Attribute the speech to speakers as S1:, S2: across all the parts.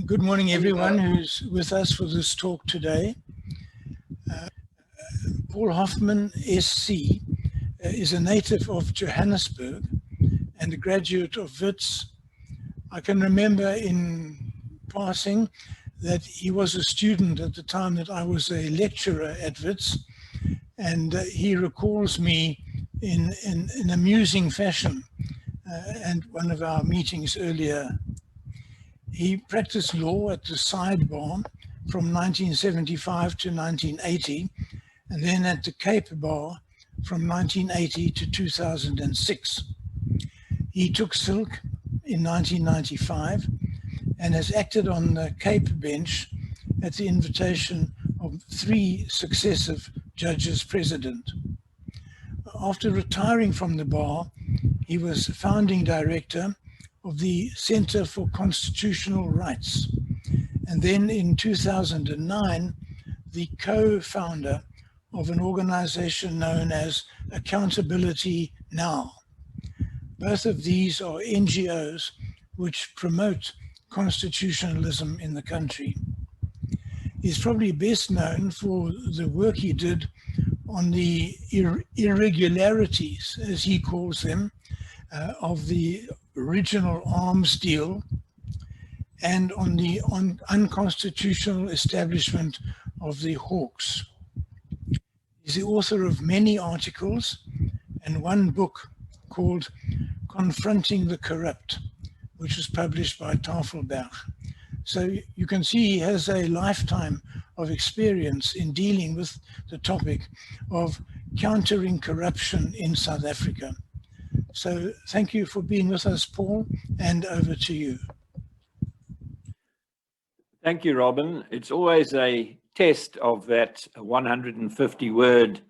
S1: Good morning, everyone who's with us for this talk today. Paul Hoffman, SC, is a native of Johannesburg and a graduate of Wits. I can remember in passing that he was a student at the time that I was a lecturer at Wits, and he recalls me in amusing fashion and one of our meetings earlier. He practiced law at the sidebar from 1975 to 1980, and then at the Cape Bar from 1980 to 2006. He took silk in 1995 and has acted on the Cape bench at the invitation of 3 successive judges president. After retiring from the bar, he was founding director of the Center for Constitutional Rights, and then in 2009, the co-founder of an organization known as Accountability Now. Both of these are NGOs which promote constitutionalism in the country. He's probably best known for the work he did on the irregularities, as he calls them, of the original arms deal and on the unconstitutional establishment of the Hawks. He's the author of many articles and one book called Confronting the Corrupt, which was published by Tafelberg. So you can see he has a lifetime of experience in dealing with the topic of countering corruption in South Africa. So thank you for being with us, Paul, and over to you.
S2: Thank you, Robin. It's always a test of that 150-word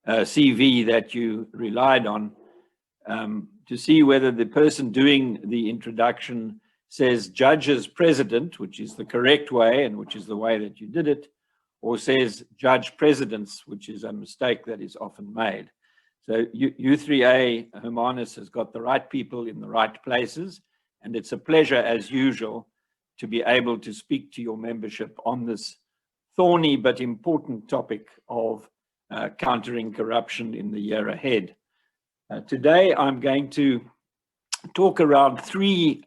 S2: CV that you relied on to see whether the person doing the introduction says judges president, which is the correct way and which is the way that you did it, or says judge presidents, which is a mistake that is often made. So U3A Hermanus has got the right people in the right places, and it's a pleasure, as usual, to be able to speak to your membership on this thorny but important topic of countering corruption in the year ahead. Today, I'm going to talk around 3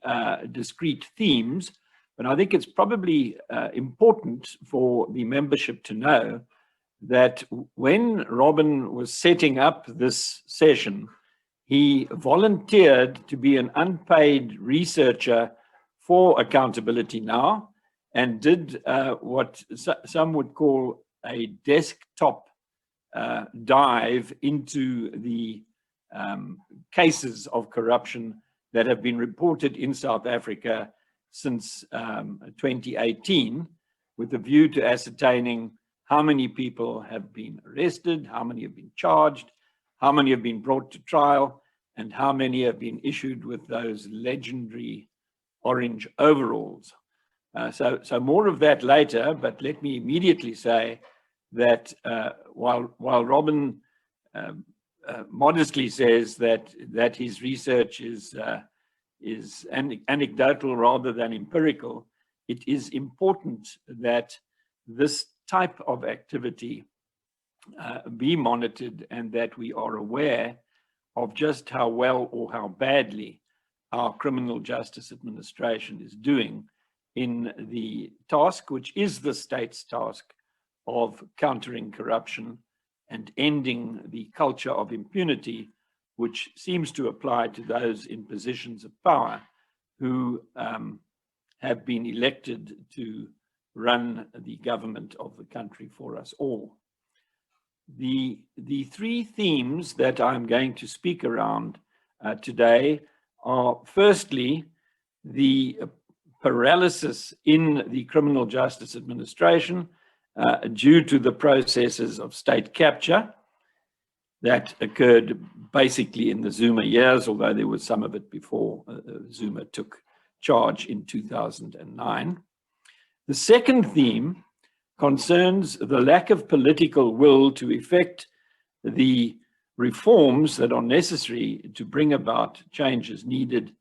S2: discrete themes, but I think it's probably important for the membership to know that when Robin was setting up this session, he volunteered to be an unpaid researcher for Accountability Now and did what some would call a desktop dive into the cases of corruption that have been reported in South Africa since 2018, with a view to ascertaining how many people have been arrested, how many have been charged, how many have been brought to trial, and how many have been issued with those legendary orange overalls. So more of that later, but let me immediately say that while Robin modestly says that his research is anecdotal rather than empirical, it is important that this type of activity be monitored and that we are aware of just how well or how badly our criminal justice administration is doing in the task, which is the state's task of countering corruption and ending the culture of impunity, which seems to apply to those in positions of power who have been elected to run the government of the country for us all. The 3 themes that I'm going to speak around today are, firstly, the paralysis in the criminal justice administration due to the processes of state capture that occurred basically in the Zuma years, although there was some of it before Zuma took charge in 2009. The second theme concerns the lack of political will to effect the reforms that are necessary to bring about changes needed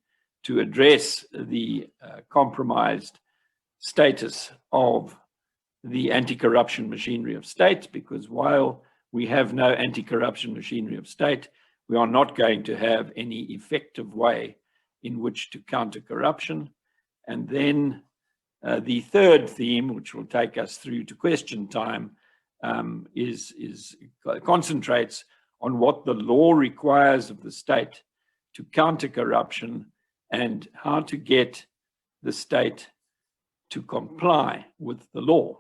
S2: to address the compromised status of the anti-corruption machinery of state, because while we have no anti-corruption machinery of state, we are not going to have any effective way in which to counter corruption. And then the third theme, which will take us through to question time, concentrates on what the law requires of the state to counter corruption and how to get the state to comply with the law.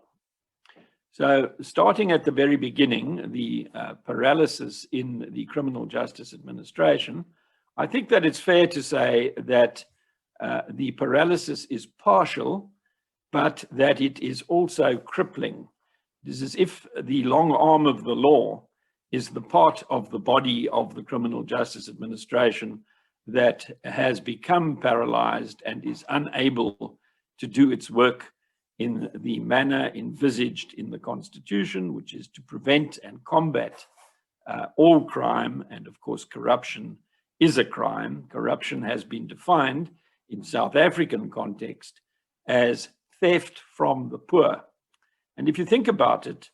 S2: So starting at the very beginning, the paralysis in the criminal justice administration, I think that it's fair to say that the paralysis is partial, but that it is also crippling. It is as if the long arm of the law is the part of the body of the criminal justice administration that has become paralyzed and is unable to do its work in the manner envisaged in the Constitution, which is to prevent and combat all crime. And of course, corruption is a crime. Corruption has been defined in South African context as theft from the poor. And if you think about it,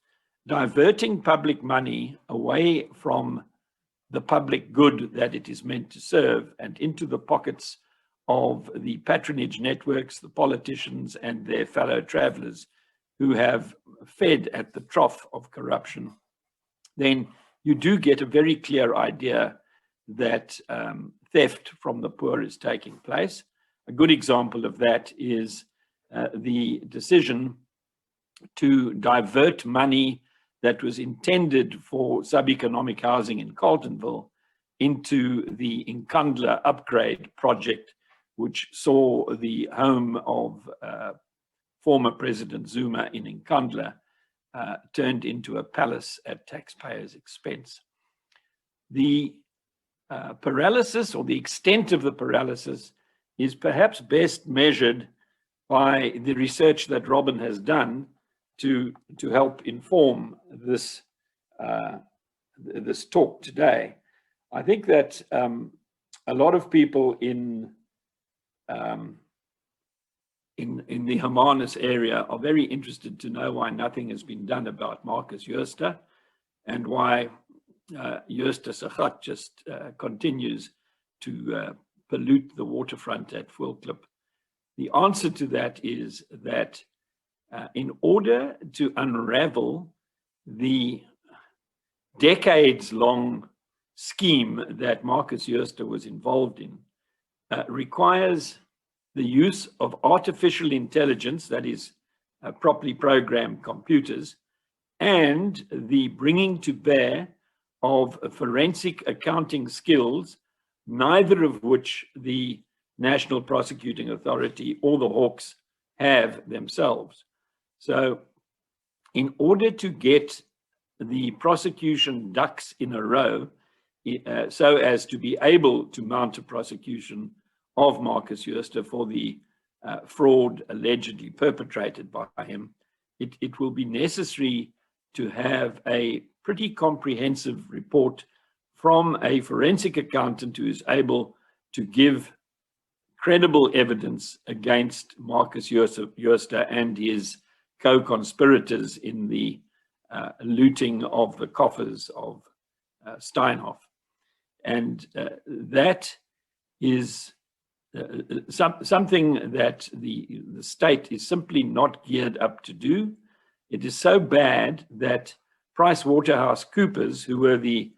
S2: diverting public money away from the public good that it is meant to serve and into the pockets of the patronage networks, the politicians and their fellow travelers who have fed at the trough of corruption, then you do get a very clear idea that theft from the poor is taking place. A good example of that is the decision to divert money that was intended for sub-economic housing in Carltonville into the Nkandla upgrade project, which saw the home of former President Zuma in Nkandla turned into a palace at taxpayers' expense. The paralysis, or the extent of the paralysis, is perhaps best measured by the research that Robin has done to help inform this this talk today. I think that a lot of people in the Hermanus area are very interested to know why nothing has been done about Marcus Jooste and why Jooste se gat just continues to pollute the waterfront at Voelklip. The answer to that is that in order to unravel the decades-long scheme that Marcus Jooste was involved in, requires the use of artificial intelligence, that is, properly programmed computers, and the bringing to bear of forensic accounting skills, neither of which the National Prosecuting Authority or the Hawks have themselves. So in order to get the prosecution ducks in a row, so as to be able to mount a prosecution of Marcus Jooste for the fraud allegedly perpetrated by him, it will be necessary to have a pretty comprehensive report from a forensic accountant who is able to give credible evidence against Marcus Jooste and his co-conspirators in the looting of the coffers of Steinhoff. And that is something that the state is simply not geared up to do. It is so bad that PricewaterhouseCoopers, who were the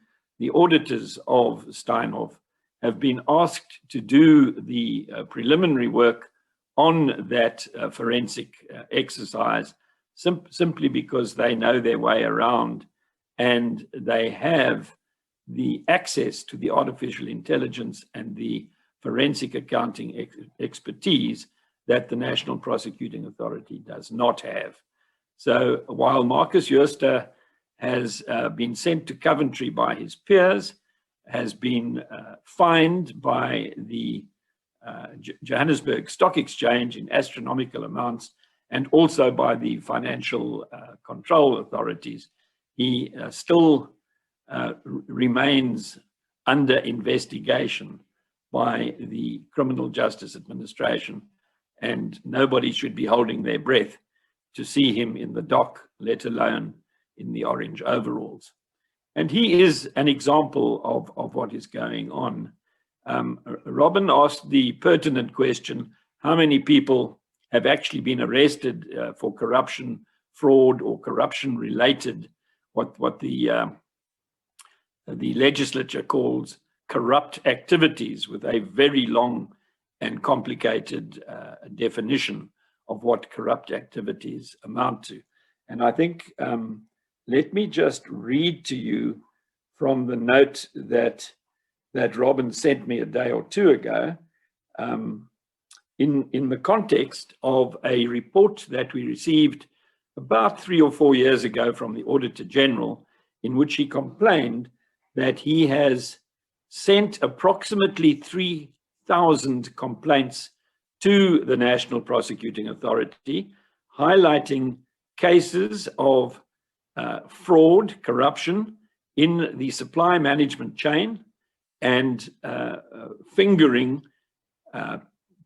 S2: auditors of Steinhoff, have been asked to do the preliminary work on that forensic exercise simply because they know their way around and they have the access to the artificial intelligence and the forensic accounting expertise that the National Prosecuting Authority does not have. So while Marcus Jooste has been sent to Coventry by his peers, has been fined by the Johannesburg Stock Exchange in astronomical amounts, and also by the financial control authorities, he still remains under investigation by the Criminal Justice Administration. and nobody should be holding their breath to see him in the dock, let alone in the orange overalls. And he is an example of what is going on. Robin asked the pertinent question, how many people have actually been arrested for corruption, fraud, or corruption-related, what the legislature calls corrupt activities, with a very long and complicated definition of what corrupt activities amount to. And I think, let me just read to you from the note that Robin sent me a day or two ago, in the context of a report that we received about 3 or 4 years ago from the Auditor General, in which he complained that he has sent approximately 3,000 complaints to the National Prosecuting Authority, highlighting cases of fraud, corruption in the supply management chain, and fingering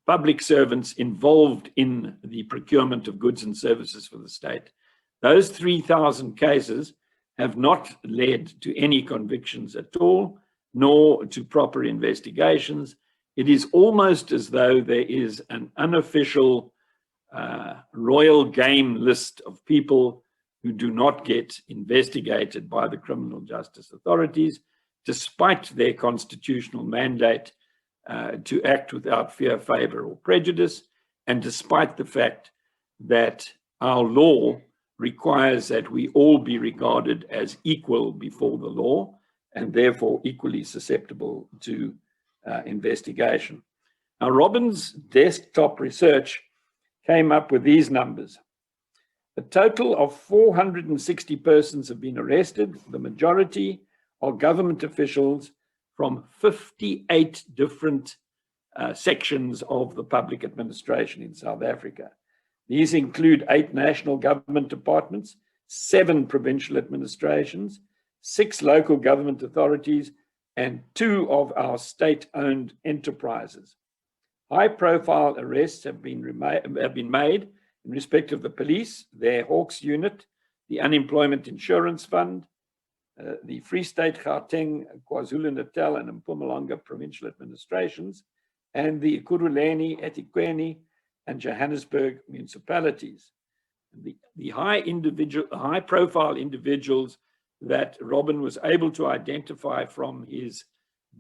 S2: public servants involved in the procurement of goods and services for the state. Those 3,000 cases have not led to any convictions at all, nor to proper investigations. It is almost as though there is an unofficial royal game list of people who do not get investigated by the criminal justice authorities, despite their constitutional mandate to act without fear, favor, or prejudice, and despite the fact that our law requires that we all be regarded as equal before the law, and therefore equally susceptible to investigation. Now, Robin's desktop research came up with these numbers. A total of 460 persons have been arrested. The majority are government officials from 58 different sections of the public administration in South Africa. These include 8 national government departments, 7 provincial administrations, 6 local government authorities, and 2 of our state-owned enterprises. High-profile arrests have been made in respect of the police, their Hawks unit, the Unemployment Insurance Fund, the Free State, Gauteng, KwaZulu-Natal, and Mpumalanga provincial administrations, and the Ekurhuleni, eThekwini, and Johannesburg municipalities. The high-profile individuals that Robin was able to identify from his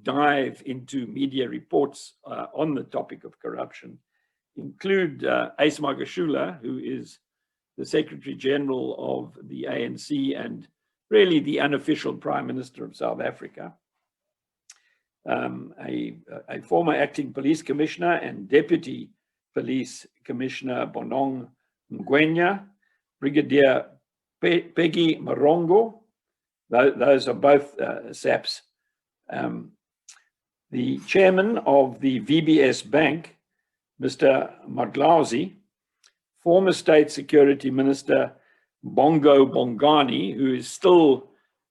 S2: dive into media reports on the topic of corruption include Ace Magashule, who is the Secretary General of the ANC and really the unofficial Prime Minister of South Africa, a former acting police commissioner and deputy police commissioner Bonong Ngwenya, Brigadier Peggy Marongo. Those are both SAPs. The chairman of the VBS Bank, Mr. Madlausi, former State Security Minister Bongo Bongani, who is still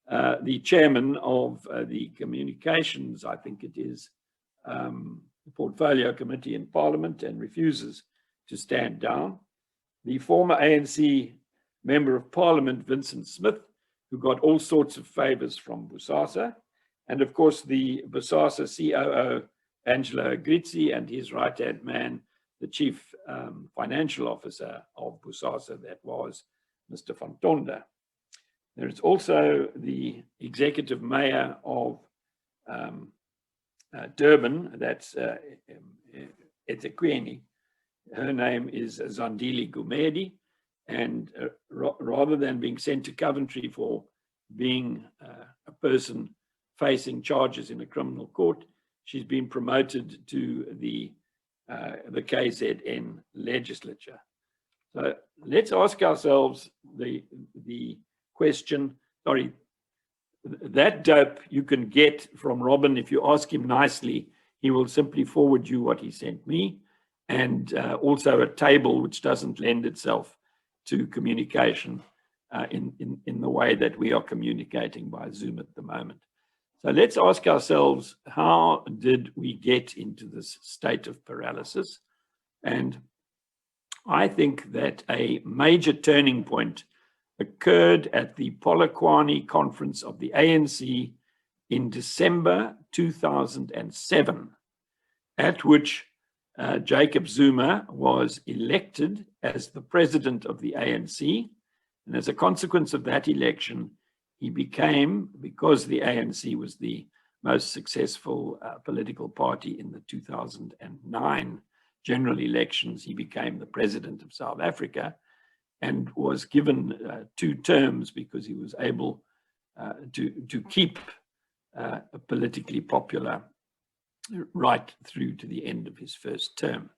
S2: the chairman of the Communications, I think it is, the Portfolio Committee in Parliament, and refuses to stand down. The former ANC Member of Parliament, Vincent Smith, who got all sorts of favors from Bosasa, and of course the Bosasa COO, Angelo Agrizzi, and his right-hand man, the chief financial officer of Bosasa, that was Mr. Van Tonda. There is also the executive mayor of Durban, that's eThekwini. Her name is Zandile Gumede, and rather than being sent to Coventry for being a person facing charges in a criminal court, she's been promoted to the KZN legislature. So let's ask ourselves the question, sorry, that dope you can get from Robin. If you ask him nicely, he will simply forward you what he sent me, and also a table which doesn't lend itself to communication in the way that we are communicating by Zoom at the moment. So let's ask ourselves, how did we get into this state of paralysis? And I think that a major turning point occurred at the Polokwane conference of the ANC in December 2007, at which Jacob Zuma was elected as the president of the ANC. And as a consequence of that election, he became, because the ANC was the most successful political party in the 2009 general elections, he became the president of South Africa and was given 2 terms because he was able to keep politically popular right through to the end of his first term.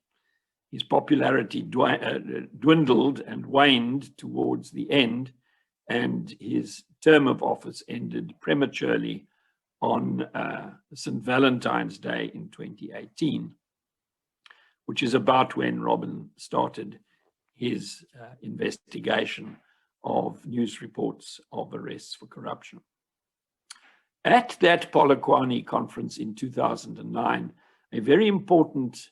S2: His popularity dwindled and waned towards the end, and his term of office ended prematurely on St. Valentine's Day in 2018, which is about when Robin started his investigation of news reports of arrests for corruption. At that Polokwane conference in 2009, a very important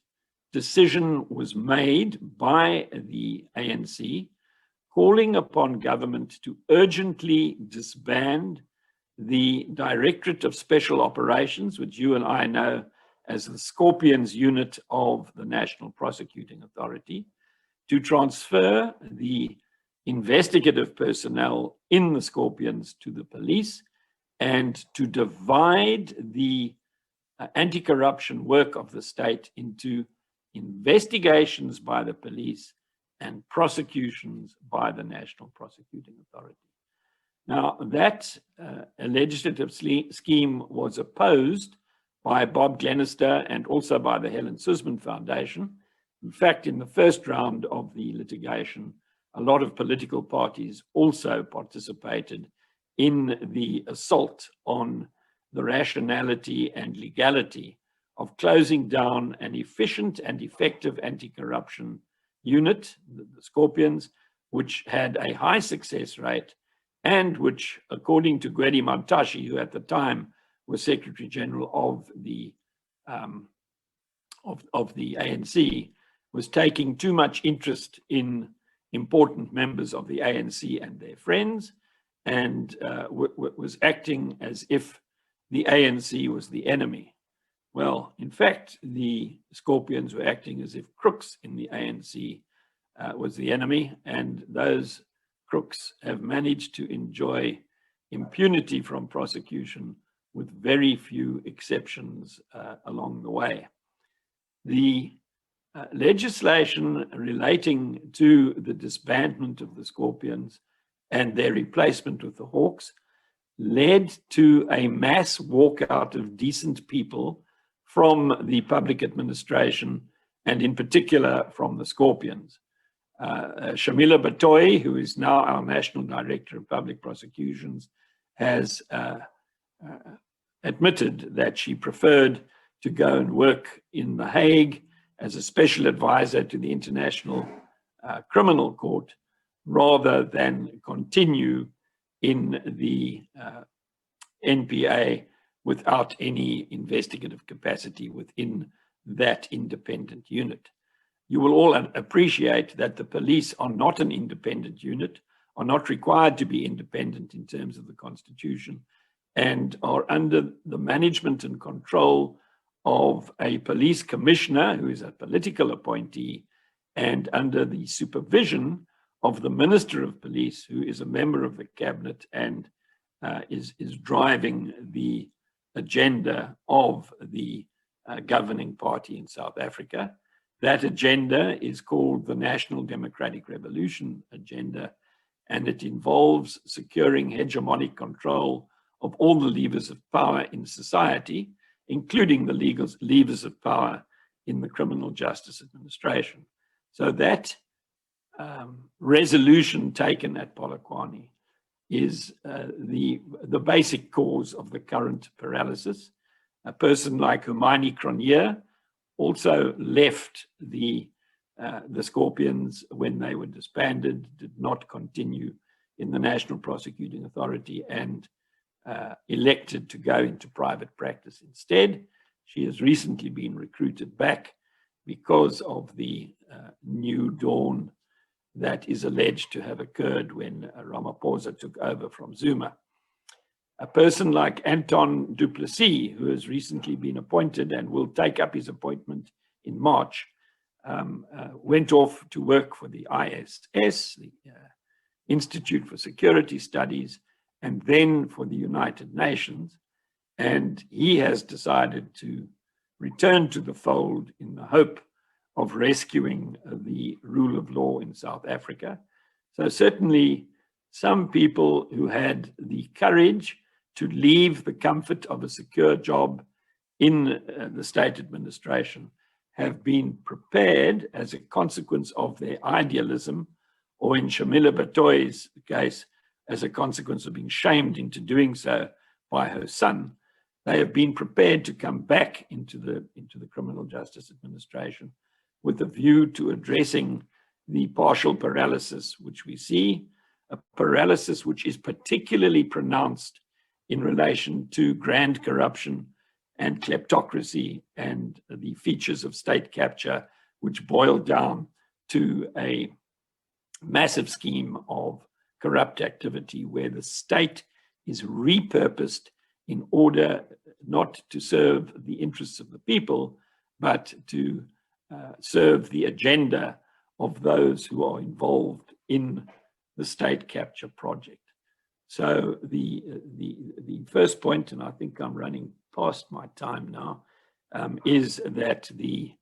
S2: decision was made by the ANC, calling upon government to urgently disband the Directorate of Special Operations, which you and I know as the Scorpions unit of the National Prosecuting Authority, to transfer the investigative personnel in the Scorpions to the police, and to divide the anti-corruption work of the state into investigations by the police and prosecutions by the National Prosecuting Authority. Now, that legislative scheme was opposed by Bob Glenister and also by the Helen Suzman Foundation. In fact, in the first round of the litigation, a lot of political parties also participated in the assault on the rationality and legality of closing down an efficient and effective anti-corruption unit, the Scorpions, which had a high success rate and which, according to Gwedi Mantashe, who at the time was Secretary General of the ANC, was taking too much interest in important members of the ANC and their friends, and was acting as if the ANC was the enemy. Well, in fact, the Scorpions were acting as if crooks in the ANC was the enemy, and those crooks have managed to enjoy impunity from prosecution with very few exceptions along the way. The legislation relating to the disbandment of the Scorpions and their replacement with the Hawks led to a mass walkout of decent people from the public administration, and in particular from the Scorpions. Shamila Batoyi, who is now our National Director of Public Prosecutions, has admitted that she preferred to go and work in The Hague as a special advisor to the International Criminal Court rather than continue in the NPA without any investigative capacity within that independent unit. You will all appreciate that the police are not an independent unit, are not required to be independent in terms of the Constitution, and are under the management and control of a police commissioner who is a political appointee, and under the supervision of the Minister of Police, who is a member of the cabinet and is driving the agenda of the governing party in South Africa. That agenda is called the National Democratic Revolution Agenda, and it involves securing hegemonic control of all the levers of power in society, including the levers of power in the criminal justice administration. So that resolution taken at Polokwane is the basic cause of the current paralysis. A person like Hermione Cronje also left the Scorpions when they were disbanded, did not continue in the National Prosecuting Authority, and elected to go into private practice instead. She has recently been recruited back because of the new dawn that is alleged to have occurred when Ramaphosa took over from Zuma. A person like Anton du Plessis, who has recently been appointed and will take up his appointment in March, went off to work for the ISS, the Institute for Security Studies, and then for the United Nations. And he has decided to return to the fold in the hope of rescuing the rule of law in South Africa. So certainly some people who had the courage to leave the comfort of a secure job in the state administration have been prepared as a consequence of their idealism, or in Shamila Batoy's case, as a consequence of being shamed into doing so by her son. They have been prepared to come back into the criminal justice administration with a view to addressing the partial paralysis which we see, a paralysis which is particularly pronounced in relation to grand corruption and kleptocracy and the features of state capture, which boil down to a massive scheme of corrupt activity where the state is repurposed in order not to serve the interests of the people, but to serve the agenda of those who are involved in the state capture project. So the first point, and I think I'm running past my time now, is that the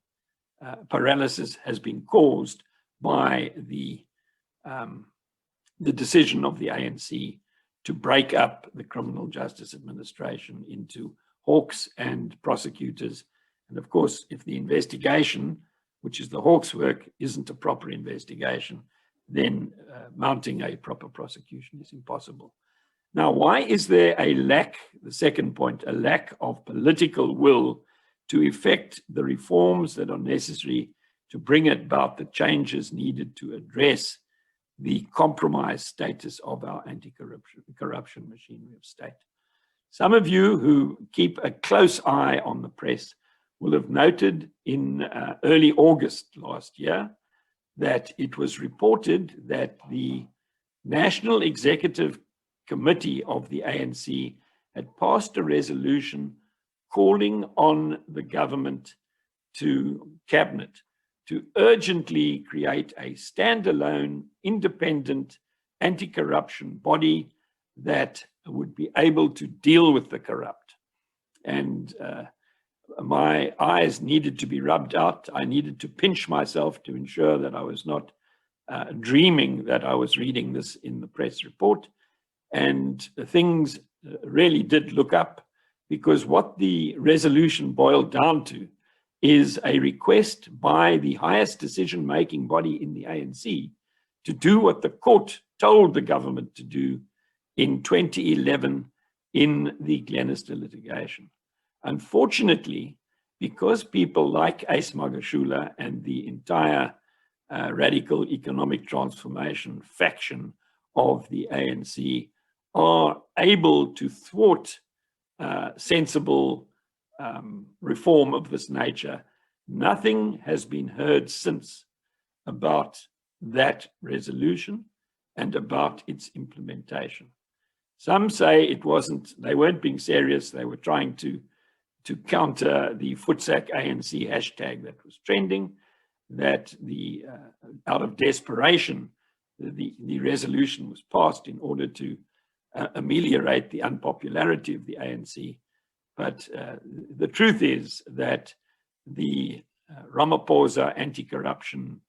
S2: paralysis has been caused by the decision of the ANC to break up the criminal justice administration into hawks and prosecutors. And of course, if the investigation, which is the hawks' work, isn't a proper investigation, then mounting a proper prosecution is impossible. Now, why is there a lack, the second point, a lack of political will to effect the reforms that are necessary to bring about the changes needed to address the compromised status of our anti-corruption machinery of state? Some of you who keep a close eye on the press will have noted in early August last year that it was reported that the National Executive Committee of the ANC had passed a resolution calling on the government to cabinet to urgently create a standalone, independent anti-corruption body that would be able to deal with the corrupt. And my eyes needed to be rubbed out. I needed to pinch myself to ensure that I was not dreaming that I was reading this in the press report. And things really did look up, because what the resolution boiled down to is a request by the highest decision-making body in the ANC to do what the court told the government to do in 2011 in the Glenister litigation. Unfortunately, because people like Ace Magashula and the entire radical economic transformation faction of the ANC are able to thwart sensible reform of this nature, nothing has been heard since about that resolution and about its implementation. Some say they weren't being serious, they were trying to counter the Futsak ANC hashtag that was trending, that out of desperation, the resolution was passed in order to ameliorate the unpopularity of the ANC. But the truth is that the Ramaphosa anti-corruption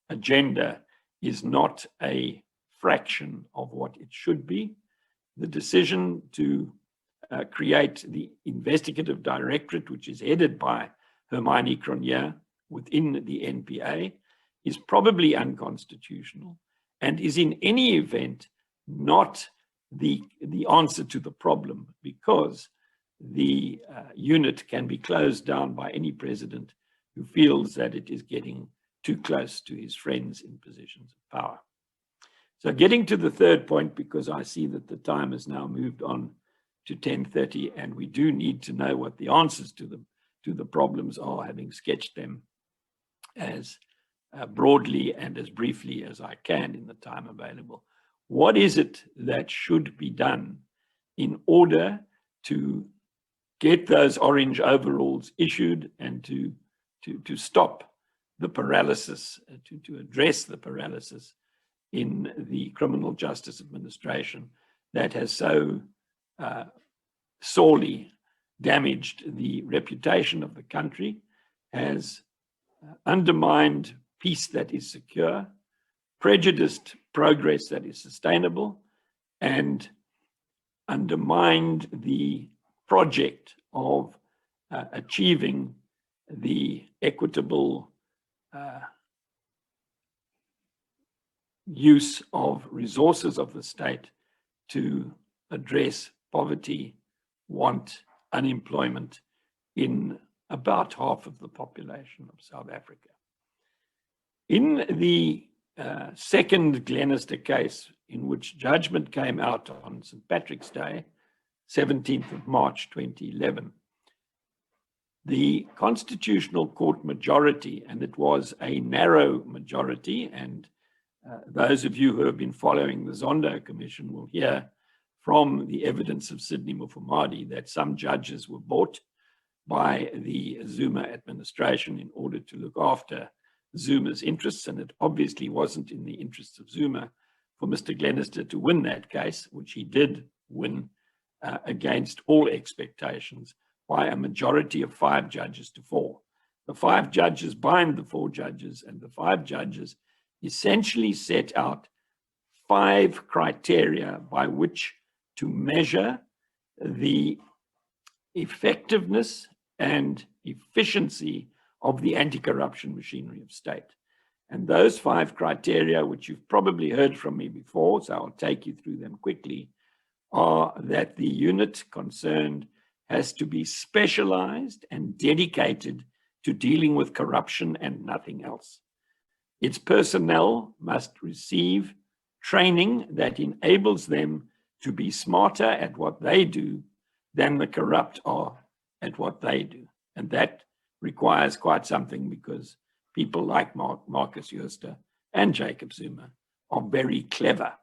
S2: agenda is not a fraction of what it should be. The decision to create the investigative directorate, which is headed by Hermione Cronje within the NPA, is probably unconstitutional and is in any event not the answer to the problem, because the unit can be closed down by any president who feels that it is getting too close to his friends in positions of power. So getting to the third point, because I see that the time has now moved on to 10:30, and we do need to know what the answers to the problems are, having sketched them as broadly and as briefly as I can in the time available. What is it that should be done in order to get those orange overalls issued and to stop the paralysis, to address the paralysis in the criminal justice administration that has so sorely damaged the reputation of the country, has undermined peace that is secure, prejudiced progress that is sustainable, and undermined the project of achieving the equitable use of resources of the state to address poverty, want, unemployment in about half of the population of South Africa. In the second Glenister case, in which judgment came out on St. Patrick's Day, 17th of March 2011, the Constitutional Court majority, and it was a narrow majority, and those of you who have been following the Zondo Commission will hear from the evidence of Sidney Mufamadi that some judges were bought by the Zuma administration in order to look after Zuma's interests, and it obviously wasn't in the interests of Zuma for Mr. Glenister to win that case, which he did win against all expectations by a majority of 5 judges to 4. The 5 judges bind the 4 judges, and the 5 judges essentially set out 5 criteria by which to measure the effectiveness and efficiency of the anti-corruption machinery of state. And those 5 criteria, which you've probably heard from me before, so I'll take you through them quickly, are that the unit concerned has to be specialized and dedicated to dealing with corruption and nothing else. Its personnel must receive training that enables them to be smarter at what they do than the corrupt are at what they do. And that requires quite something, because people like Marcus Jooste and Jacob Zuma are very clever.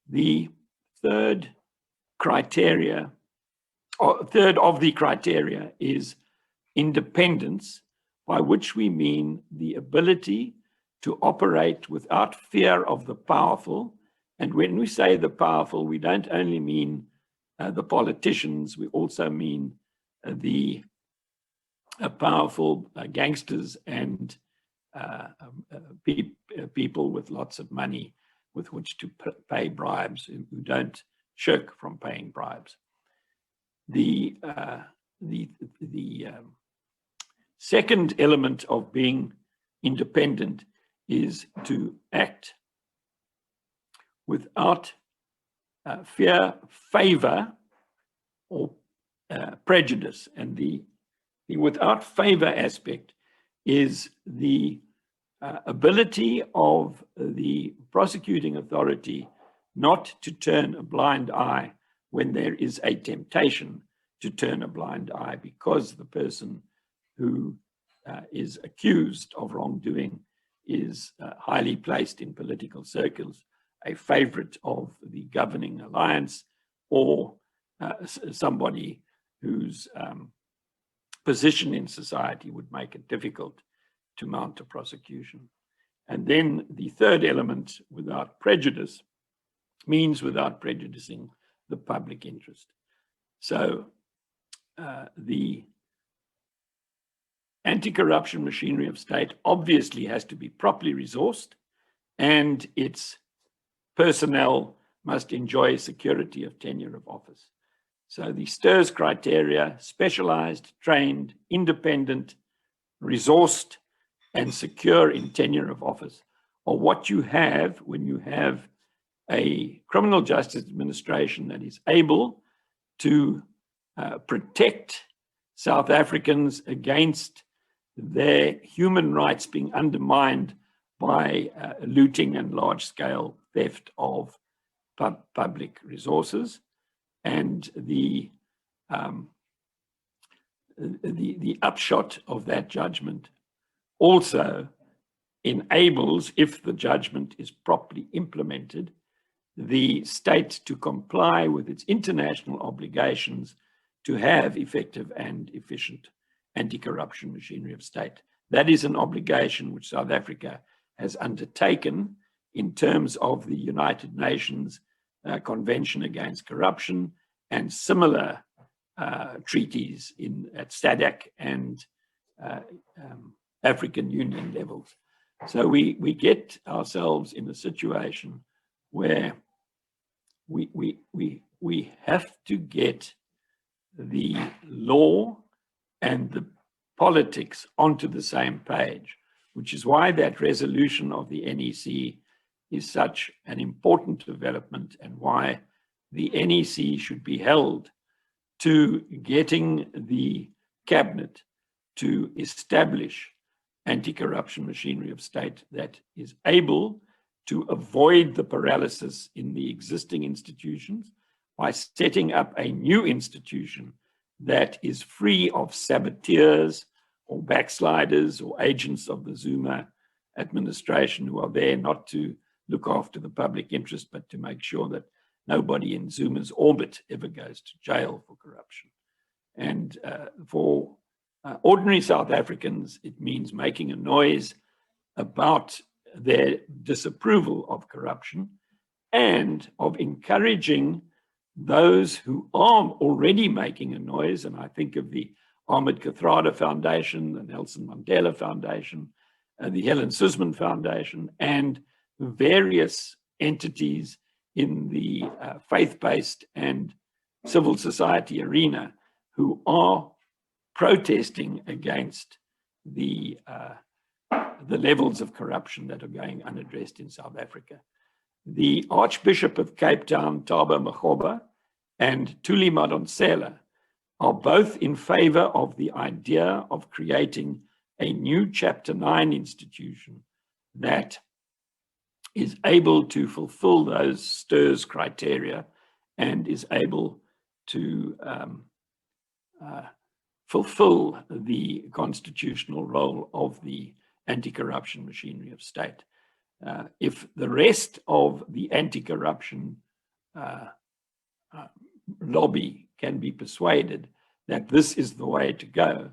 S2: The third of the criteria is independence, by which we mean the ability to operate without fear of the powerful. And when we say the powerful, we don't only mean the politicians, we also mean the powerful gangsters and people with lots of money with which to pay bribes, who don't shirk from paying bribes. The second element of being independent is to act without fear, favor, or prejudice. And the without favor aspect is the ability of the prosecuting authority not to turn a blind eye when there is a temptation to turn a blind eye, because the person who is accused of wrongdoing is highly placed in political circles, a favorite of the governing alliance, or somebody whose position in society would make it difficult to mount a prosecution. And then the third element, without prejudice, means without prejudicing the public interest. So the anti-corruption machinery of state obviously has to be properly resourced, and its personnel must enjoy security of tenure of office. So the STIRS criteria: specialized, trained, independent, resourced, and secure in tenure of office, are what you have when you have a criminal justice administration that is able to protect South Africans against their human rights being undermined by looting and large-scale theft of public resources. And the upshot of that judgment also enables, if the judgment is properly implemented, the state to comply with its international obligations to have effective and efficient anti-corruption machinery of state. That is an obligation which South Africa has undertaken in terms of the United Nations Convention Against Corruption and similar treaties at SADC and African Union levels. So we get ourselves in a situation where we have to get the law and the politics onto the same page, which is why that resolution of the NEC is such an important development, and why the NEC should be held to getting the cabinet to establish anti-corruption machinery of state that is able to avoid the paralysis in the existing institutions by setting up a new institution that is free of saboteurs or backsliders or agents of the Zuma administration who are there not to look after the public interest, but to make sure that nobody in Zuma's orbit ever goes to jail for corruption. And for ordinary South Africans, it means making a noise about their disapproval of corruption and of encouraging those who are already making a noise. And I think of the Ahmed Kathrada Foundation, the Nelson Mandela Foundation, the Helen Suzman Foundation, and various entities in the faith-based and civil society arena who are protesting against the levels of corruption that are going unaddressed in South Africa. The Archbishop of Cape Town, Thabo Makgoba, and Thuli Madonsela are both in favor of the idea of creating a new Chapter 9 institution that is able to fulfill those STIRS criteria and is able to fulfill the constitutional role of the anti-corruption machinery of state. If the rest of the anti-corruption lobby can be persuaded that this is the way to go,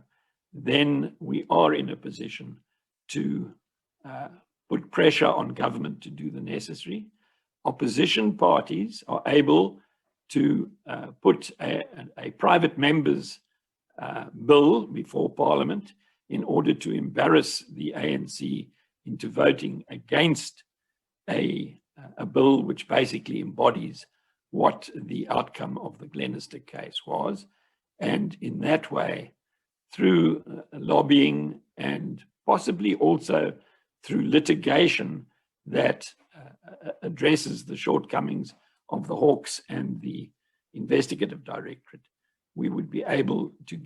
S2: then we are in a position to put pressure on government to do the necessary. Opposition parties are able to put a private member's bill before Parliament in order to embarrass the ANC into voting against a bill which basically embodies what the outcome of the Glenister case was. And in that way, through lobbying and possibly also through litigation that addresses the shortcomings of the Hawks and the Investigative Directorate, we would be able to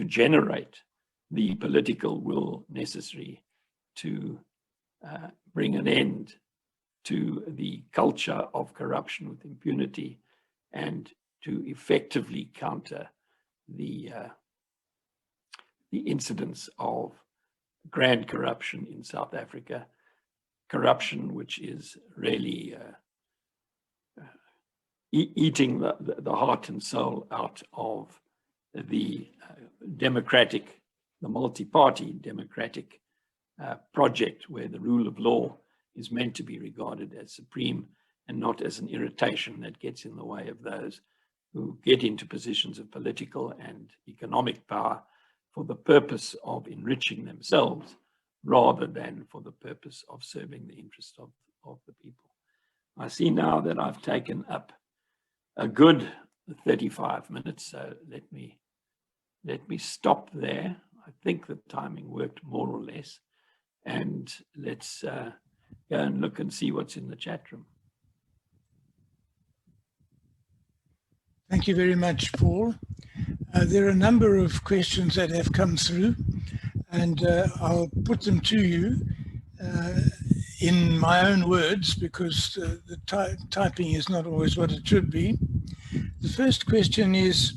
S2: generate the political will necessary to bring an end to the culture of corruption with impunity and to effectively counter the incidence of grand corruption in South Africa, corruption which is really eating the heart and soul out of the democratic, the multi-party democratic project where the rule of law is meant to be regarded as supreme and not as an irritation that gets in the way of those who get into positions of political and economic power for the purpose of enriching themselves rather than for the purpose of serving the interests of the people. I see now that I've taken up a good 35 minutes, so let me stop there. I think the timing worked more or less, and let's go and look and see what's in the chat room.
S1: Thank you very much, Paul. There are a number of questions that have come through, and I'll put them to you in my own words because the typing is not always what it should be. The first question is,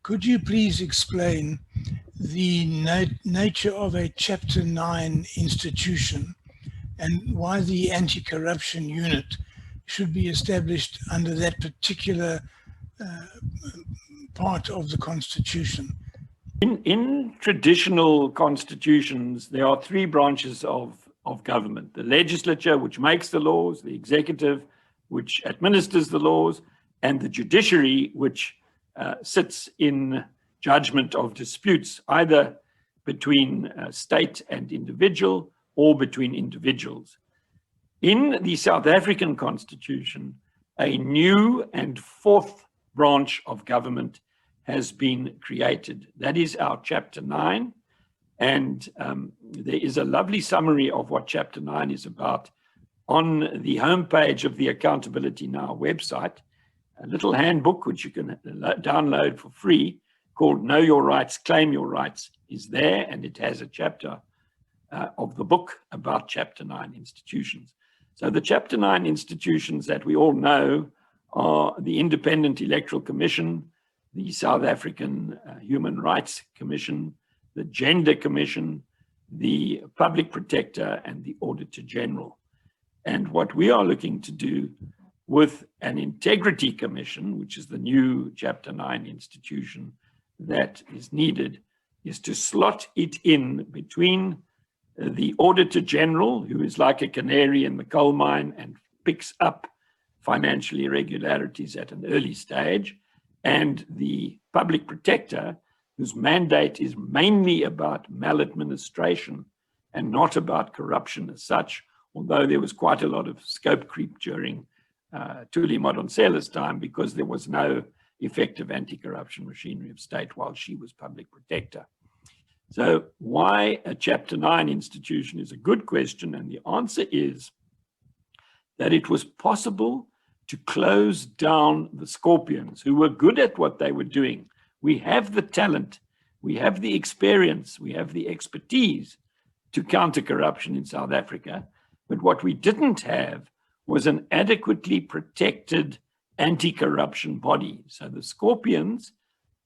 S1: could you please explain the nature of a Chapter 9 institution and why the anti-corruption unit should be established under that particular part of the Constitution.
S2: In traditional constitutions, there are three branches of government: the legislature, which makes the laws; the executive, which administers the laws; and the judiciary, which sits in judgment of disputes, either between state and individual or between individuals. In the South African Constitution, a new and fourth branch of government has been created. That is our Chapter 9. And there is a lovely summary of what Chapter 9 is about on the homepage of the Accountability Now website. A little handbook which you can download for free called Know Your Rights, Claim Your Rights is there, and it has a chapter of the book about Chapter 9 institutions. So the Chapter 9 institutions that we all know are the Independent Electoral Commission, the South African Human Rights Commission, the Gender Commission, the Public Protector, and the Auditor General. And what we are looking to do with an Integrity Commission, which is the new Chapter 9 institution that is needed, is to slot it in between the Auditor General, who is like a canary in the coal mine and picks up financial irregularities at an early stage, and the Public Protector, whose mandate is mainly about maladministration and not about corruption as such, although there was quite a lot of scope creep during Thuli Madonsela's time because there was no effective anti-corruption machinery of state while she was Public Protector. So why a Chapter 9 institution is a good question, and the answer is that it was possible to close down the Scorpions, who were good at what they were doing. We have the talent, we have the experience, we have the expertise to counter corruption in South Africa. But what we didn't have was an adequately protected anti-corruption body. So the Scorpions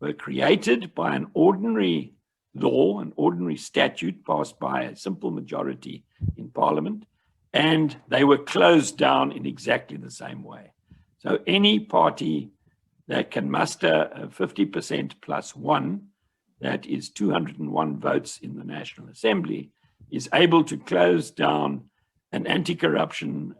S2: were created by an ordinary law, an ordinary statute passed by a simple majority in Parliament, and they were closed down in exactly the same way. So any party that can muster 50% plus one, that is 201 votes in the National Assembly, is able to close down an anti-corruption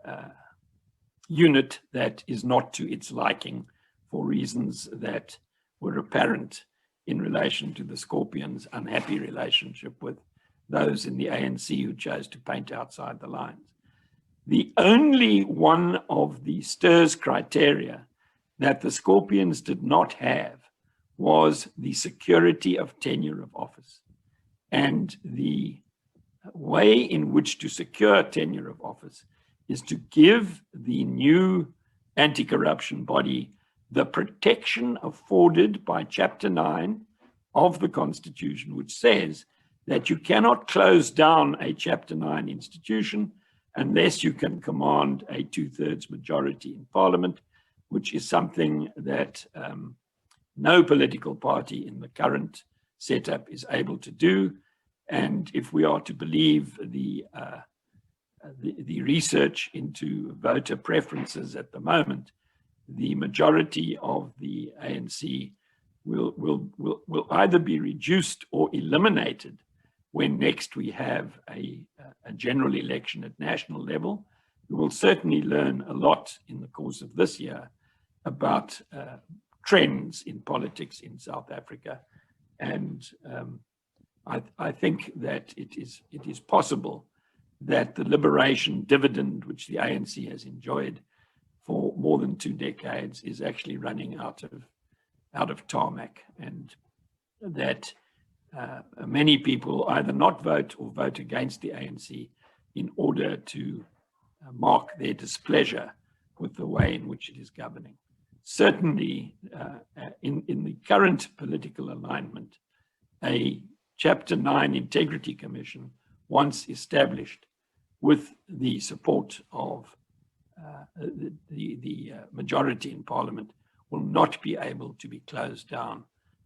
S2: unit that is not to its liking for reasons that were apparent in relation to the Scorpions' unhappy relationship with those in the ANC who chose to paint outside the lines. The only one of the STIRS criteria that the Scorpions did not have was the security of tenure of office. And the way in which to secure tenure of office is to give the new anti-corruption body the protection afforded by Chapter 9 of the Constitution, which says that you cannot close down a Chapter 9 institution unless you can command a 2/3 majority in Parliament, which is something that no political party in the current setup is able to do. And if we are to believe the research into voter preferences at the moment, the majority of the ANC will either be reduced or eliminated when next we have a general election at national level. We will certainly learn a lot in the course of this year about trends in politics in South Africa. And I think that it is possible that the liberation dividend, which the ANC has enjoyed for more than 2 decades, is actually running out of tarmac, and that many people either not vote or vote against the ANC in order to mark their displeasure with the way in which it is governing. Certainly, in the current political alignment, a Chapter 9 Integrity Commission, once established with the support of the majority in Parliament, will not be able to be closed down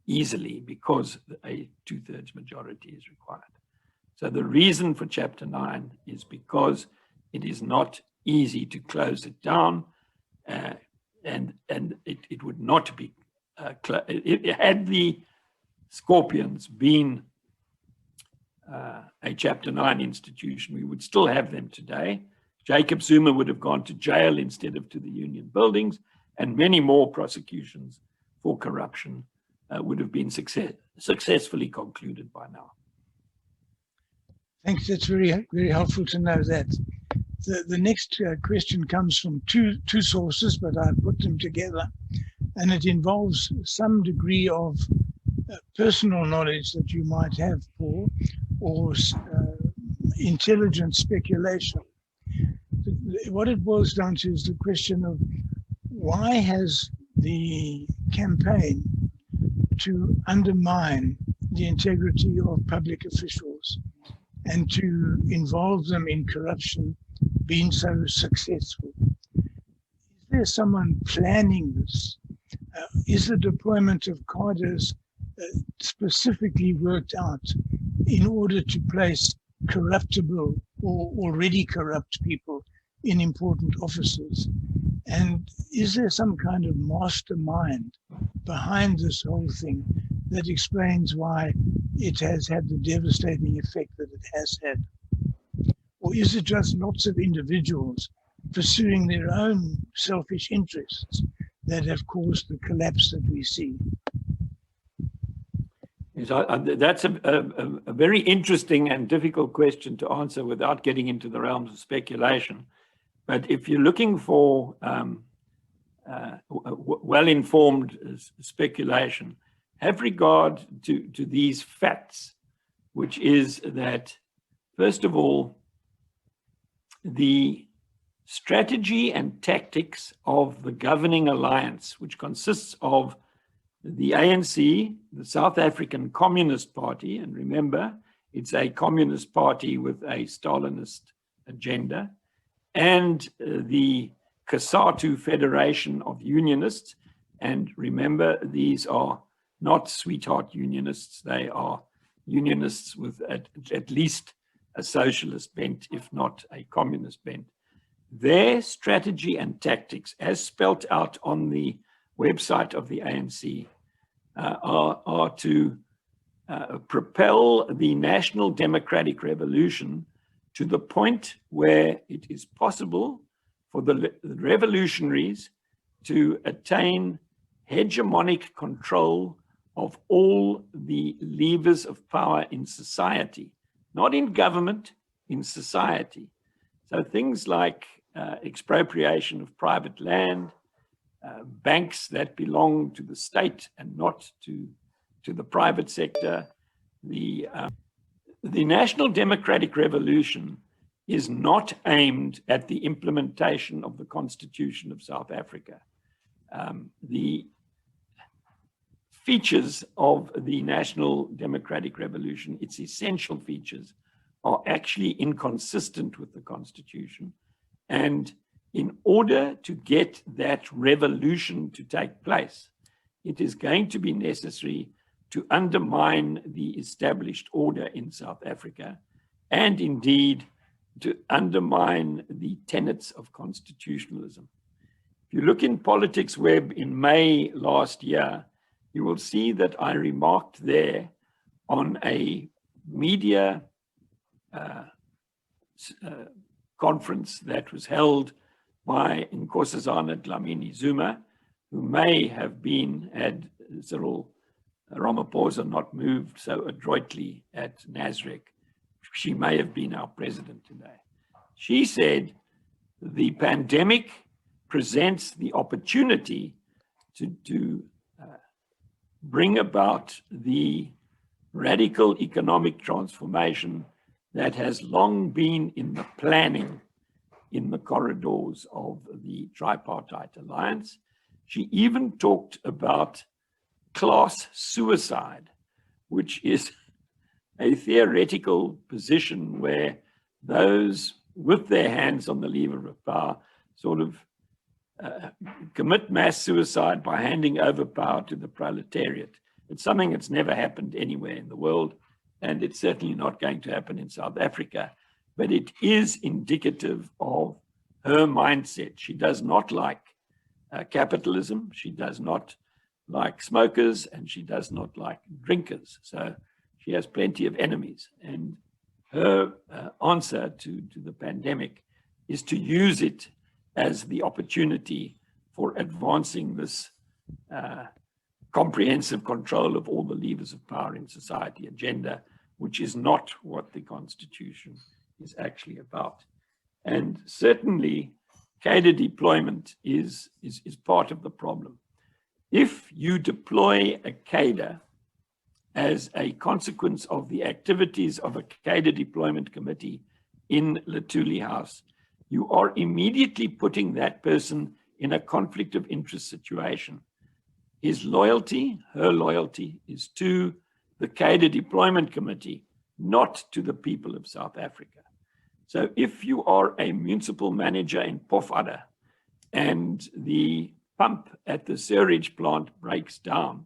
S2: easily because a 2/3 majority is required. So the reason for Chapter 9 is because it is not easy to close it down, and it would not be, had the Scorpions been a Chapter 9 institution, we would still have them today. Jacob Zuma would have gone to jail instead of to the union buildings, and many more prosecutions for corruption would have been successfully concluded by now.
S1: Thanks. That's very, very helpful to know that. The next question comes from two sources, but I put them together, and it involves some degree of personal knowledge that you might have, Paul, or intelligent speculation. What it boils down to is the question of why has the campaign to undermine the integrity of public officials and to involve them in corruption been so successful? Is there someone planning this? Is the deployment of cadres specifically worked out in order to place corruptible or already corrupt people in important offices? And is there some kind of mastermind behind this whole thing that explains why it has had the devastating effect that it has had? Or is it just lots of individuals pursuing their own selfish interests that have caused the collapse that we see?
S2: Yes, that's a very interesting and difficult question to answer without getting into the realms of speculation. But if you're looking for well-informed speculation, have regard to these facts, which is that, first of all, the strategy and tactics of the governing alliance, which consists of the ANC, the South African Communist Party, and remember, it's a communist party with a Stalinist agenda, and the COSATU Federation of Unionists. And remember, these are not sweetheart unionists. They are unionists with at least a socialist bent, if not a communist bent. Their strategy and tactics, as spelt out on the website of the ANC, are to propel the national democratic revolution to the point where it is possible for the revolutionaries to attain hegemonic control of all the levers of power in society, not in government, in society. So things like expropriation of private land, banks that belong to the state and not to the private sector. The National Democratic Revolution is not aimed at the implementation of the Constitution of South Africa. The features of the National Democratic Revolution, its essential features, are actually inconsistent with the Constitution. And in order to get that revolution to take place, it is going to be necessary to undermine the established order in South Africa, and indeed to undermine the tenets of constitutionalism. If you look in Politics Web in May last year, you will see that I remarked there on a media conference that was held by Nkosazana Dlamini Zuma, who may have been, had Cyril Ramaphosa not moved so adroitly at Nasrec, she may have been our president today. She said the pandemic presents the opportunity to bring about the radical economic transformation that has long been in the planning in the corridors of the tripartite alliance. She even talked about class suicide, which is a theoretical position where those with their hands on the lever of power sort of commit mass suicide by handing over power to the proletariat. It's something that's never happened anywhere in the world, and it's certainly not going to happen in South Africa. But it is indicative of her mindset. She does not like capitalism. She does not like smokers, and she does not like drinkers. So she has plenty of enemies. And her answer to the pandemic is to use it as the opportunity for advancing this comprehensive control of all the levers of power in society agenda, which is not what the Constitution is actually about. And certainly, cadre deployment is part of the problem. If you deploy a cadre as a consequence of the activities of a cadre deployment committee in Luthuli House, you are immediately putting that person in a conflict of interest situation. His loyalty, her loyalty, is to the cadre deployment committee, not to the people of South Africa. So if you are a municipal manager in Pofadder and the pump at the sewage plant breaks down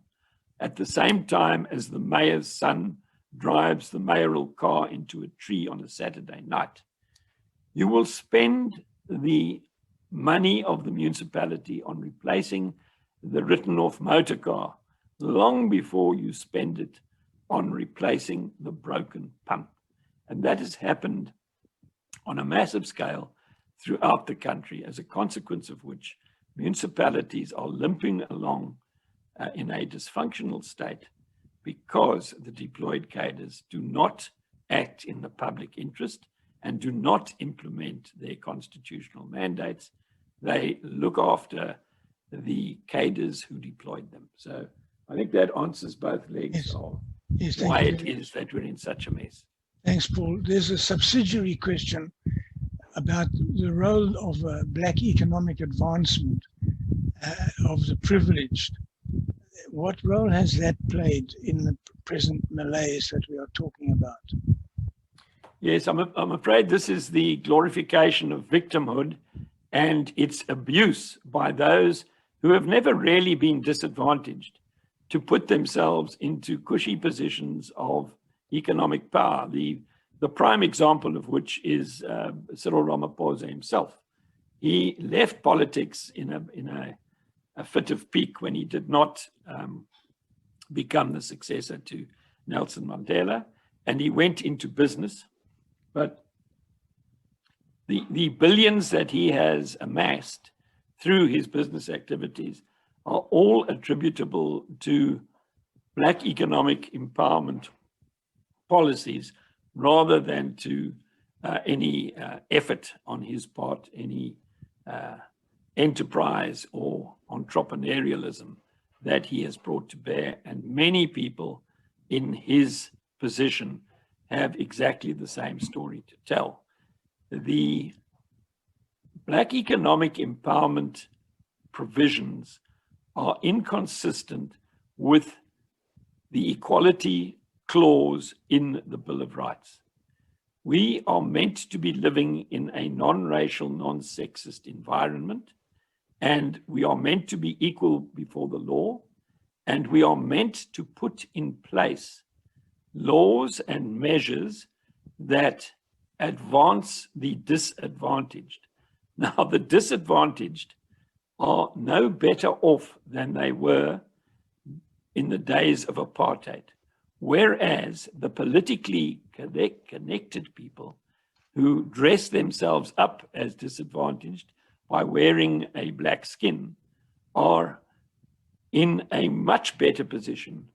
S2: at the same time as the mayor's son drives the mayoral car into a tree on a Saturday night, you will spend the money of the municipality on replacing the written off motor car long before you spend it on replacing the broken pump. And that has happened on a massive scale throughout the country, as a consequence of which municipalities are limping along in a dysfunctional state because the deployed cadres do not act in the public interest and do not implement their constitutional mandates. They look after the cadres who deployed them. So I think that answers both legs of why it is that we're in such a mess.
S1: Thanks, Paul. There's a subsidiary question about the role of black economic advancement of the privileged. What role has that played in the present malaise that we are talking about?
S2: Yes, I'm afraid this is the glorification of victimhood and its abuse by those who have never really been disadvantaged to put themselves into cushy positions of economic power. The prime example of which is Cyril Ramaphosa himself. He left politics in a fit of pique when he did not become the successor to Nelson Mandela, and he went into business. But the billions that he has amassed through his business activities are all attributable to black economic empowerment policies rather than to any effort on his part, any enterprise or entrepreneurialism that he has brought to bear. And many people in his position have exactly the same story to tell. The black economic empowerment provisions are inconsistent with the equality clause in the Bill of Rights. We are meant to be living in a non-racial, non-sexist environment, and we are meant to be equal before the law, and we are meant to put in place laws and measures that advance the disadvantaged. Now, the disadvantaged are no better off than they were in the days of apartheid, whereas the politically connected people who dress themselves up as disadvantaged by wearing a black skin are in a much better position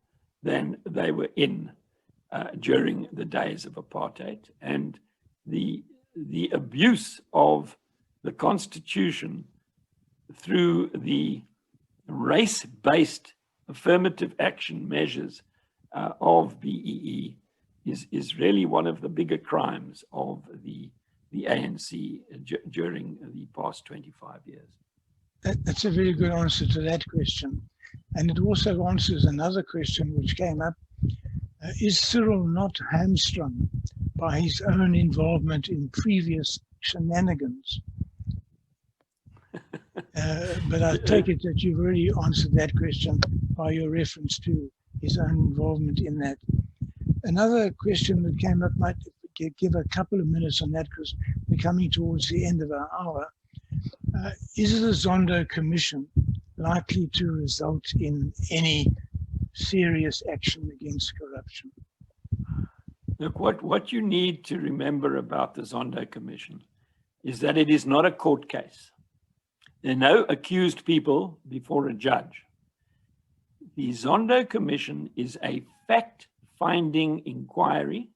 S2: than they were in during the days of apartheid. And the abuse of the Constitution through the race-based affirmative action measures of BEE is really one of the bigger crimes of the ANC during the past 25 years.
S1: That's a very good answer to that question. And it also answers another question which came up. Is Cyril not hamstrung by his own involvement in previous shenanigans? But I take it that you've already answered that question by your reference to his own involvement in that. Another question that came up, might give a couple of minutes on that because we're coming towards the end of our hour. Is the Zondo Commission likely to result in any serious action against corruption?
S2: Look, what you need to remember about the Zondo Commission is that it is not a court case. There are no accused people before a judge. The Zondo Commission is a fact-finding inquiry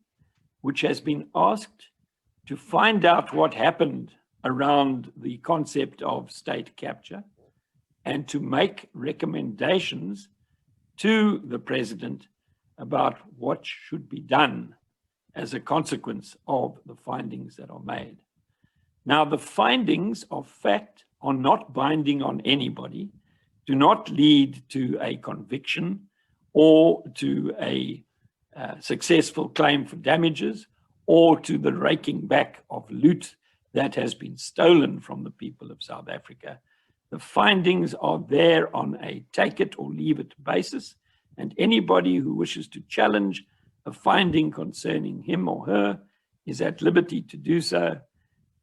S2: which has been asked to find out what happened around the concept of state capture and to make recommendations to the president about what should be done as a consequence of the findings that are made. Now, the findings of fact are not binding on anybody, do not lead to a conviction or to a successful claim for damages or to the raking back of loot that has been stolen from the people of South Africa. The findings are there on a take it or leave it basis, and anybody who wishes to challenge a finding concerning him or her is at liberty to do so.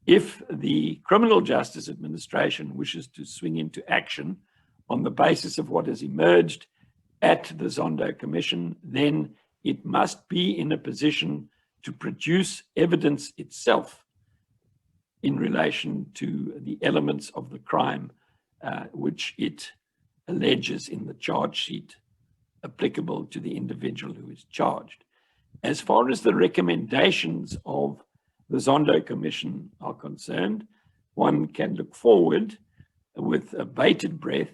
S2: If the Criminal Justice Administration wishes to swing into action on the basis of what has emerged at the Zondo Commission, then it must be in a position to produce evidence itself in relation to the elements of the crime which it alleges in the charge sheet applicable to the individual who is charged. As far as the recommendations of the Zondo Commission are concerned, one can look forward with a bated breath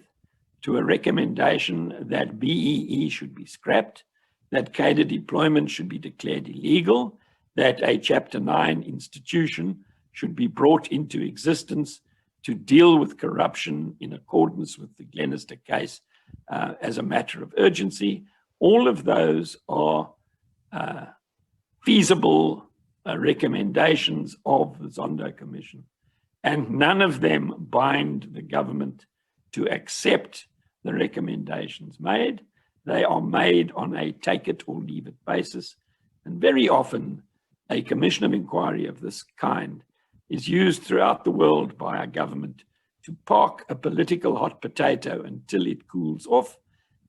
S2: to a recommendation that BEE should be scrapped, that cadre deployment should be declared illegal, that a Chapter 9 institution should be brought into existence to deal with corruption in accordance with the Glenister case as a matter of urgency. All of those are feasible recommendations of the Zondo Commission, and none of them bind the government to accept the recommendations made. They are made on a take it or leave it basis, and very often a commission of inquiry of this kind is used throughout the world by our government to park a political hot potato until it cools off,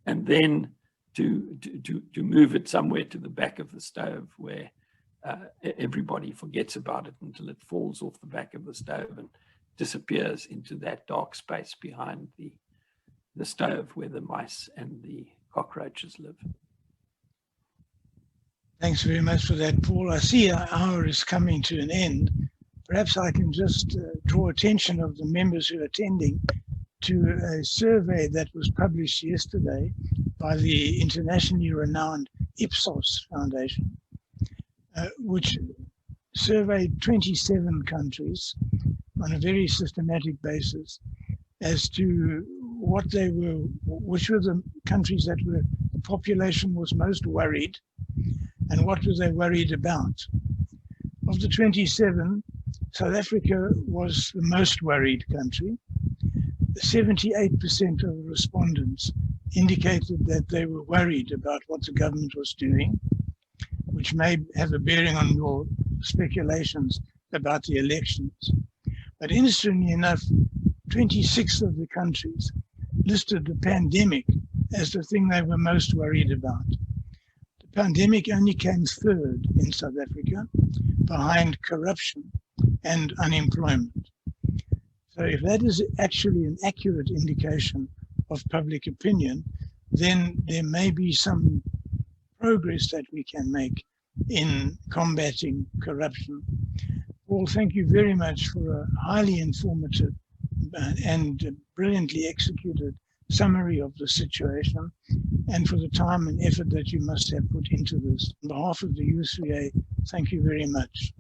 S2: and then to move it somewhere to the back of the stove where everybody forgets about it until it falls off the back of the stove and disappears into that dark space behind the stove where the mice and the cockroaches live.
S1: Thanks very much for that, Paul. I see our hour is coming to an end. Perhaps I can just draw attention of the members who are attending to a survey that was published yesterday by the internationally renowned Ipsos Foundation, which surveyed 27 countries on a very systematic basis as to what they were, which were the countries that were, the population was most worried and what were they worried about. Of the 27, South Africa was the most worried country. 78% of respondents indicated that they were worried about what the government was doing, which may have a bearing on your speculations about the elections. But interestingly enough, 26 of the countries listed the pandemic as the thing they were most worried about. The pandemic only came third in South Africa, behind corruption and unemployment. So if that is actually an accurate indication of public opinion, then there may be some progress that we can make in combating corruption. Paul, thank you very much for a highly informative and brilliantly executed summary of the situation, and for the time and effort that you must have put into this. On behalf of the UCA, thank you very much.